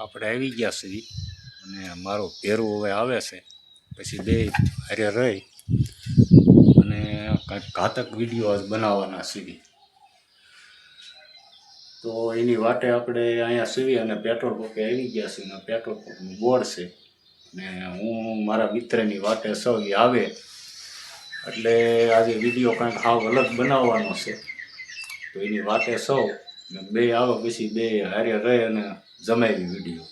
આપણે આવી ગયા છીએ અને મારો ભેરું હવે આવે છે, પછી બે હારે રહી અને કંઈક ઘાતક વિડીયો બનાવવાના છીએ. તો એની વાટે આપણે અહીંયા સીવી અને પેટ્રોલ પંપે આવી ગયા છીએ અને પેટ્રોલ પંપનું બોર્ડ છે ને હું મારા મિત્રની વાટે સૌ આવે એટલે આજે વિડીયો કંઈક હાવ અલગ બનાવવાનો છે. તો એની વાટે સૌ ને બે આવે પછી બે હારે રહે અને જમાવી વિડીયો.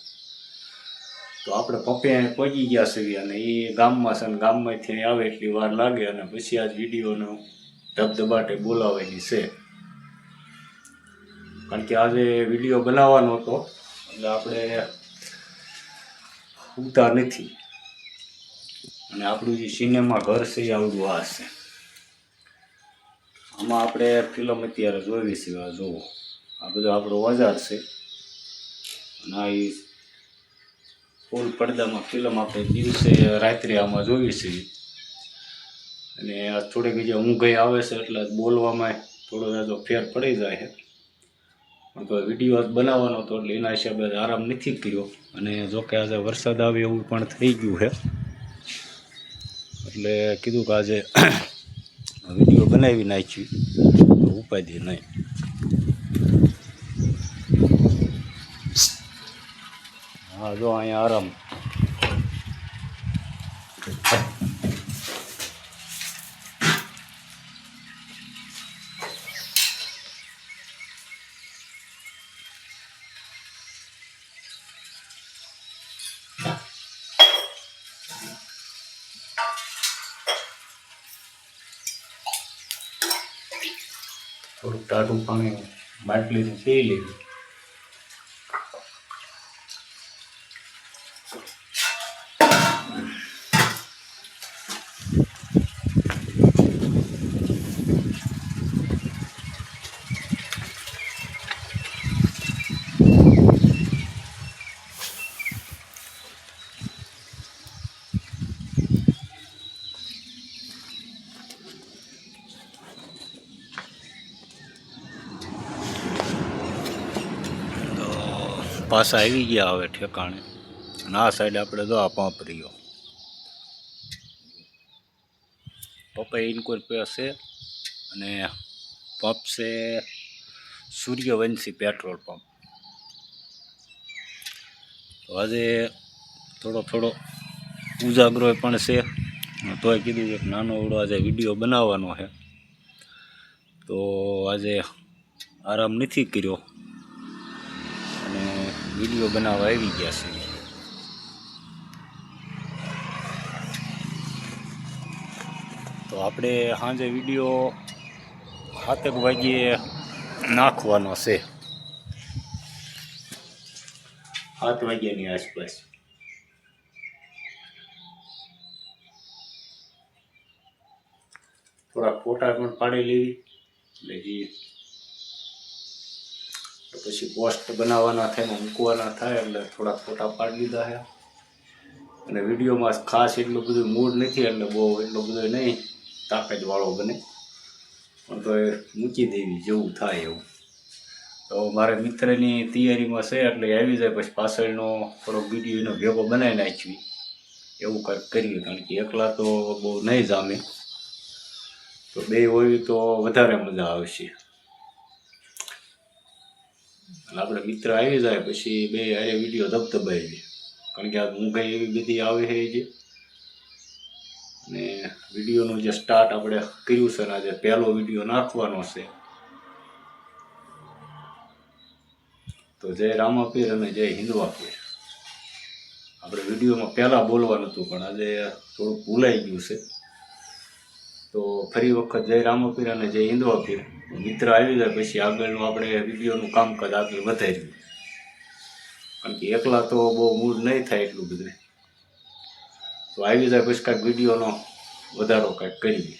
તો આપણે પંપે પહોંચી ગયા છીએ અને એ ગામમાં છે અને ગામમાંથી આવે એટલી વાર લાગે અને પછી આજ વિડીયોનો ધબધબાટે બોલાવવાની છે. કારણ કે આજે વિડીયો બનાવવાનો હતો એટલે આપણે ઉગતા નથી અને આપણું જે સિનેમા ઘર છે એ આવડું આ છે. આમાં આપણે ફિલ્મ અત્યારે જોઈ છે. જુઓ આ બધો આપણો ઓજાર છે અને આ એ ફૂલ પડદામાં ફિલ્મ આપણે દિવસે રાત્રે આમાં જોઈએ છીએ. અને આ થોડીક જે ઊંઘ આવે છે એટલે બોલવામાં થોડો જાજો ફેર પડી જાય છે. પણ તો વિડીયો બનાવવાનો હતો એટલે એના હિસાબે આરામ નથી કર્યો. અને જોકે આજે વરસાદ આવે એવું પણ થઈ ગયું છે એટલે કીધું કે આજે વિડીયો બનાવી નાખ્યું તો ઉપાધિ નહીં. હા જો અહીંયા આરામ. થોડુંક ટાઢું પાણી બાટલીથી પી લીધું. પાછા આવી ગયા હવે ઠેકાણે અને આ સાઈડ આપણે જો આ પંપ રહ્યો પપ્પા ઇનકોર પે છે અને પંપ છે સૂર્યવંશી પેટ્રોલ પંપ. તો આજે થોડો ઉજાગરો પણ છે તોય કીધું એક નાનો એવડો આજે વિડીયો બનાવવાનો છે. તો આજે આરામ નથી કર્યો અને વિડીયો બનાવવા આવી ગયા છે. તો આપણે સાંજે વિડીયો 7 વાગ્યે નાખવાનો છે, 7 વાગ્યાની આસપાસ. થોડાક ફોટા પણ પાડી લેવી એટલે પછી પોસ્ટ બનાવવાના થાય ને મૂકવાના થાય એટલે થોડાક ફોટા પાડી લીધા છે. અને વિડીયોમાં ખાસ એટલું બધું મૂડ નથી એટલે બહુ એટલો બધો નહીં તાકાતવાળો બને પણ તો એ મૂકી દેવી જેવું થાય એવું. તો મારે મિત્રની તૈયારીમાં છે એટલે આવી જાય પછી પાછળનો થોડોક વિડીયો એનો ભેગો બનાવી નાખવી એવું કંઈક કરીએ. કારણ કે એકલા તો બહુ નહીં જામે, તો બે હોય તો વધારે મજા આવશે. એટલે આપણે મિત્ર આવી જાય પછી બે હારે વિડીયો ધબધબાવી. કારણ કે આ ઊંઘ એવી બધી આવે છે જે ને વિડીયોનું જે સ્ટાર્ટ આપણે કર્યું છે ને આજે પહેલો વિડીયો નાખવાનો છે. તો જય રામાપીર અને જય હિન્દવાપીર. આપણે વિડીયોમાં પહેલાં બોલવાનું હતું પણ આજે થોડુંક ભૂલાઈ ગયું છે. તો ફરી વખત જય રામાપીર અને જય હિન્દવાપીર. મિત્ર આવી જાય પછી આગળનું આપણે વિડીયોનું કામકાજ આગળ વધાર્યું. કારણ કે એકલા તો બહુ મૂડ નહીં થાય એટલું બધું. તો આવી જાય પછી કાંઈક વિડીયોનો વધારો કાંઈક કરીએ.